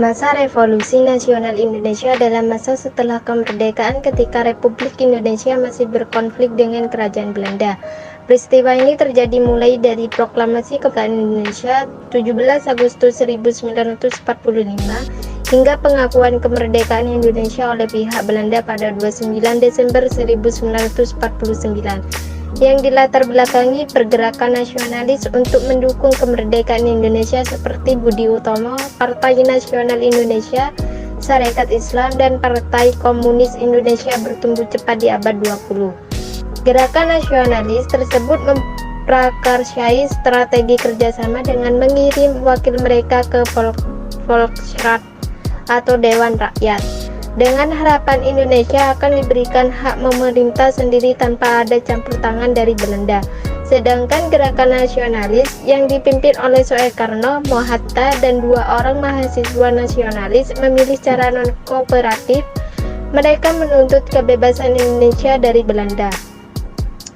Masa Revolusi Nasional Indonesia adalah masa setelah kemerdekaan ketika Republik Indonesia masih berkonflik dengan Kerajaan Belanda. Peristiwa ini terjadi mulai dari Proklamasi Kemerdekaan Indonesia 17 Agustus 1945 hingga pengakuan kemerdekaan Indonesia oleh pihak Belanda pada 29 Desember 1949. Yang dilatar belakangi pergerakan nasionalis untuk mendukung kemerdekaan Indonesia seperti Budi Utomo, Partai Nasional Indonesia, Sarekat Islam, dan Partai Komunis Indonesia bertumbuh cepat di abad 20. Gerakan nasionalis tersebut memprakarsai strategi kerjasama dengan mengirim wakil mereka ke Volksraad atau Dewan Rakyat, dengan harapan Indonesia akan diberikan hak memerintah sendiri tanpa ada campur tangan dari Belanda. Sedangkan gerakan nasionalis yang dipimpin oleh Soekarno, Mohatta, dan 2 orang mahasiswa nasionalis memilih cara non-kooperatif. Mereka menuntut kebebasan Indonesia dari Belanda.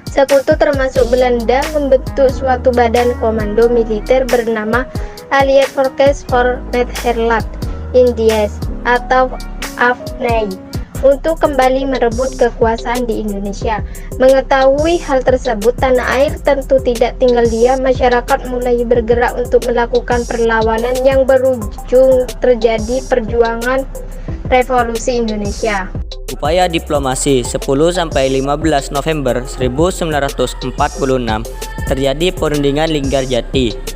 Sekutu termasuk Belanda membentuk suatu badan komando militer bernama Allied Forces for Nederland Indies atau AFNI untuk kembali merebut kekuasaan di Indonesia. Mengetahui hal tersebut, tanah air tentu tidak tinggal diam. Masyarakat mulai bergerak untuk melakukan perlawanan yang berujung terjadi perjuangan revolusi Indonesia. Upaya diplomasi 10-15 November 1946 terjadi perundingan Linggarjati.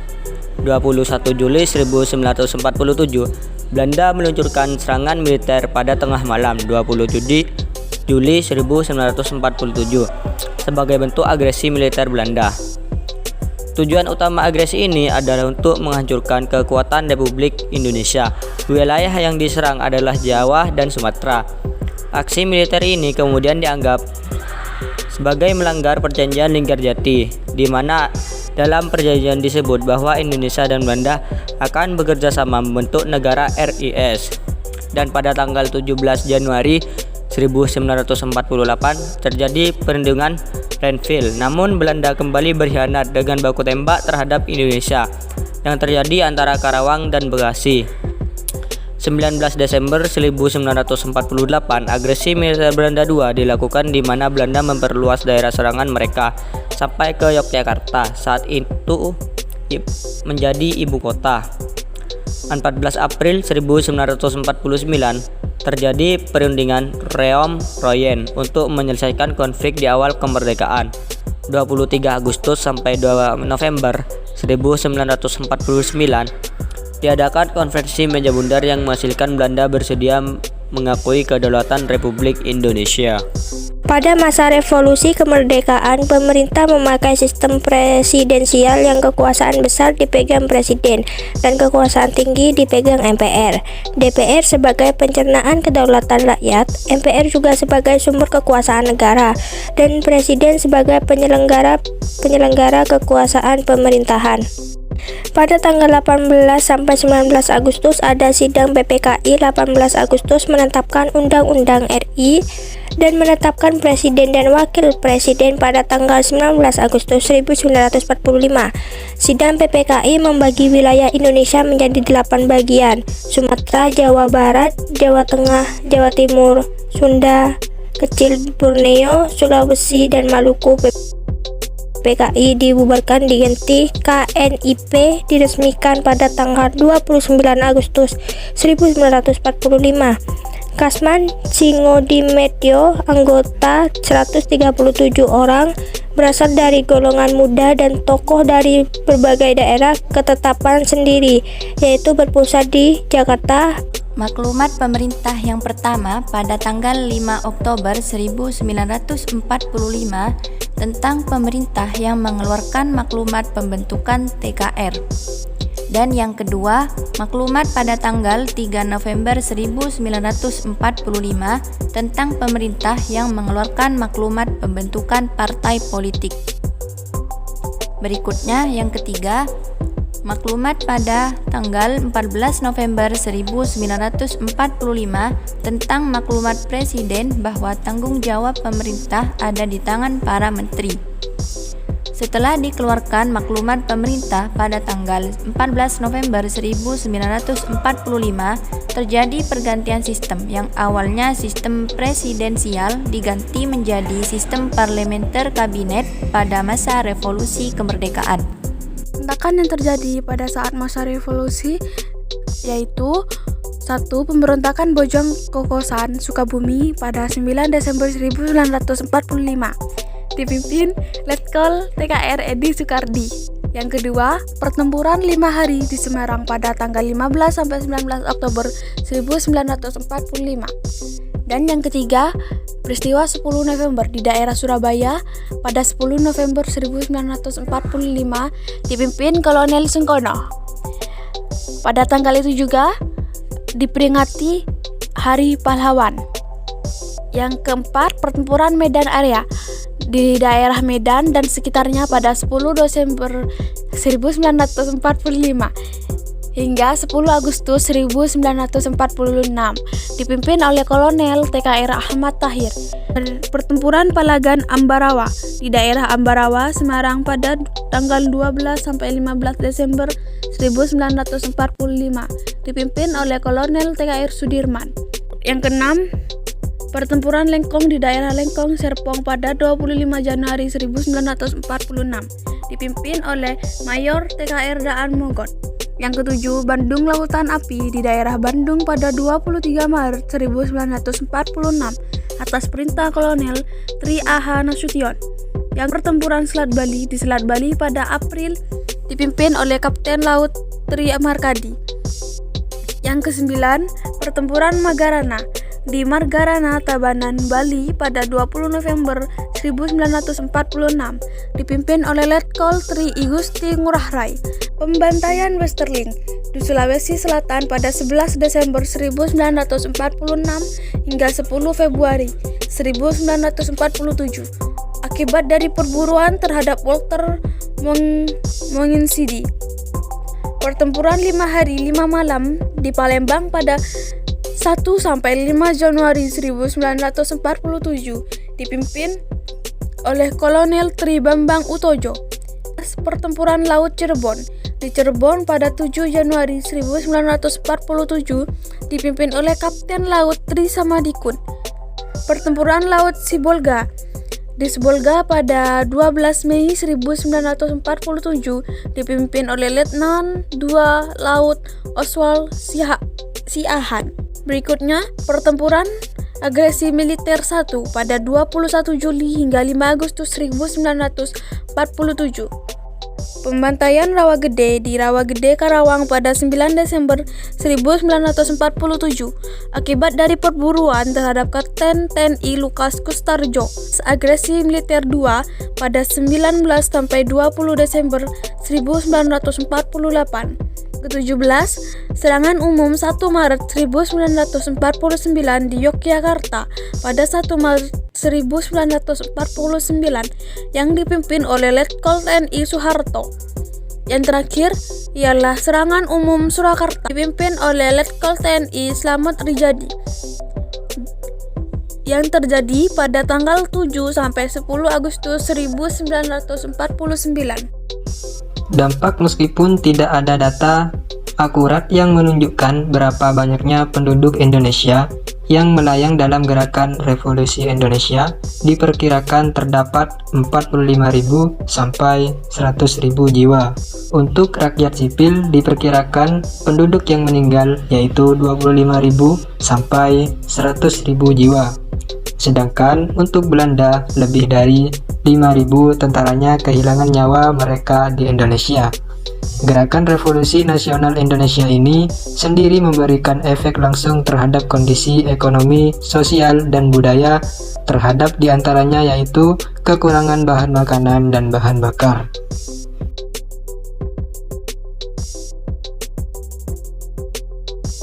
21 Juli 1947 Belanda meluncurkan serangan militer pada tengah malam 20 Juli 1947 sebagai bentuk agresi militer Belanda. Tujuan utama agresi ini adalah untuk menghancurkan kekuatan Republik Indonesia. Wilayah yang diserang adalah Jawa dan Sumatera. Aksi militer ini kemudian dianggap sebagai melanggar perjanjian Linggarjati, di mana dalam perjanjian disebut bahwa Indonesia dan Belanda akan bekerja sama membentuk negara RIS. Dan pada tanggal 17 Januari 1948 terjadi perundingan Renville. Namun Belanda kembali berkhianat dengan baku tembak terhadap Indonesia yang terjadi antara Karawang dan Bekasi. 19 Desember 1948 agresi militer Belanda II dilakukan, di mana Belanda memperluas daerah serangan mereka sampai ke Yogyakarta, saat itu menjadi ibu kota. 14 April 1949 terjadi perundingan Reom-Royen untuk menyelesaikan konflik di awal kemerdekaan. 23 Agustus sampai 2 November 1949 diadakan konferensi meja bundar yang menghasilkan Belanda bersedia mengakui kedaulatan Republik Indonesia. Pada masa revolusi kemerdekaan, pemerintah memakai sistem presidensial yang kekuasaan besar dipegang presiden dan kekuasaan tinggi dipegang MPR. DPR sebagai pencernaan kedaulatan rakyat, MPR juga sebagai sumber kekuasaan negara, dan presiden sebagai penyelenggara kekuasaan pemerintahan. Pada tanggal 18 sampai 19 Agustus ada sidang PPKI. 18 Agustus menetapkan Undang-Undang RI dan menetapkan presiden dan wakil presiden pada tanggal 19 Agustus 1945. Sidang PPKI membagi wilayah Indonesia menjadi 8 bagian: Sumatera, Jawa Barat, Jawa Tengah, Jawa Timur, Sunda Kecil, Borneo, Sulawesi, dan Maluku. PKI dibubarkan diganti KNIP diresmikan pada tanggal 29 Agustus 1945. Kasman Cingodimedjo, anggota 137 orang, berasal dari golongan muda dan tokoh dari berbagai daerah ketetapan sendiri, yaitu berpusat di Jakarta. Maklumat pemerintah yang pertama pada tanggal 5 Oktober 1945 tentang pemerintah yang mengeluarkan maklumat pembentukan TKR. Dan yang kedua, maklumat pada tanggal 3 November 1945 tentang pemerintah yang mengeluarkan maklumat pembentukan partai politik. Berikutnya yang ketiga, maklumat pada tanggal 14 November 1945 tentang maklumat presiden bahwa tanggung jawab pemerintah ada di tangan para menteri. Setelah dikeluarkan maklumat pemerintah pada tanggal 14 November 1945, terjadi pergantian sistem yang awalnya sistem presidensial diganti menjadi sistem parlementer kabinet pada masa revolusi kemerdekaan. Berontakan yang terjadi pada saat masa revolusi yaitu 1. Pemberontakan Bojong Kokosan Sukabumi pada 9 Desember 1945 dipimpin Letkol TKR Edi Sukardi. Yang kedua, pertempuran 5 hari di Semarang pada tanggal 15 sampai 19 Oktober 1945. Dan yang ketiga, peristiwa 10 November di daerah Surabaya pada 10 November 1945 dipimpin Kolonel Sungkono. Pada tanggal itu juga diperingati Hari Pahlawan. Yang keempat, pertempuran Medan Area di daerah Medan dan sekitarnya pada 10 Desember 1945 hingga 10 Agustus 1946 dipimpin oleh Kolonel TKR Ahmad Tahir. Pertempuran Palagan Ambarawa di daerah Ambarawa, Semarang pada tanggal 12 sampai 15 Desember 1945 dipimpin oleh Kolonel TKR Sudirman. Yang keenam, pertempuran Lengkong di daerah Lengkong, Serpong pada 25 Januari 1946 dipimpin oleh Mayor TKR Daan Mogot. Yang ketujuh, Bandung Lautan Api di daerah Bandung pada 23 Maret 1946 atas perintah Kolonel Tri A.H. Nasution. Yang pertempuran Selat Bali di Selat Bali pada April dipimpin oleh Kapten Laut Tri Markadi. Yang kesembilan, pertempuran Magarana di Margarana, Tabanan, Bali pada 20 November 1946 dipimpin oleh Letkol Tri Igusti Ngurah Rai. Pembantaian Westerling di Sulawesi Selatan pada 11 Desember 1946 hingga 10 Februari 1947 akibat dari perburuan terhadap Walter Monginsidi. Pertempuran 5 hari 5 malam di Palembang pada 1 sampai 5 Januari 1947 dipimpin oleh Kolonel Tri Bambang Utojo. Pertempuran Laut Cirebon di Cirebon pada 7 Januari 1947 dipimpin oleh Kapten Laut Tri Samadikun. Pertempuran Laut Sibolga di Sibolga pada 12 Mei 1947 dipimpin oleh Letnan 2 Laut Oswald Siahaan. Berikutnya, pertempuran agresi militer 1 pada 21 Juli hingga 5 Agustus 1947. Pembantaian Rawagede di Rawagede, Karawang pada 9 Desember 1947 akibat dari perburuan terhadap Kapten TNI Lukas Kustarjo. Agresi militer 2 pada 19 sampai 20 Desember 1948. Ke-17, serangan umum 1 Maret 1949 di Yogyakarta pada 1 Maret 1949 yang dipimpin oleh Letkol TNI Soeharto. Yang terakhir ialah serangan umum Surakarta dipimpin oleh Letkol TNI Slamet Rijadi yang terjadi pada tanggal 7 sampai 10 Agustus 1949. Dampak meskipun tidak ada data akurat yang menunjukkan berapa banyaknya penduduk Indonesia yang melayang dalam gerakan Revolusi Indonesia, diperkirakan terdapat 45.000 sampai 100.000 jiwa. Untuk rakyat sipil diperkirakan penduduk yang meninggal yaitu 25.000 sampai 100.000 jiwa. Sedangkan untuk Belanda lebih dari 5.000 tentaranya kehilangan nyawa mereka di Indonesia. Gerakan Revolusi Nasional Indonesia ini sendiri memberikan efek langsung terhadap kondisi ekonomi, sosial, dan budaya terhadap diantaranya yaitu kekurangan bahan makanan dan bahan bakar.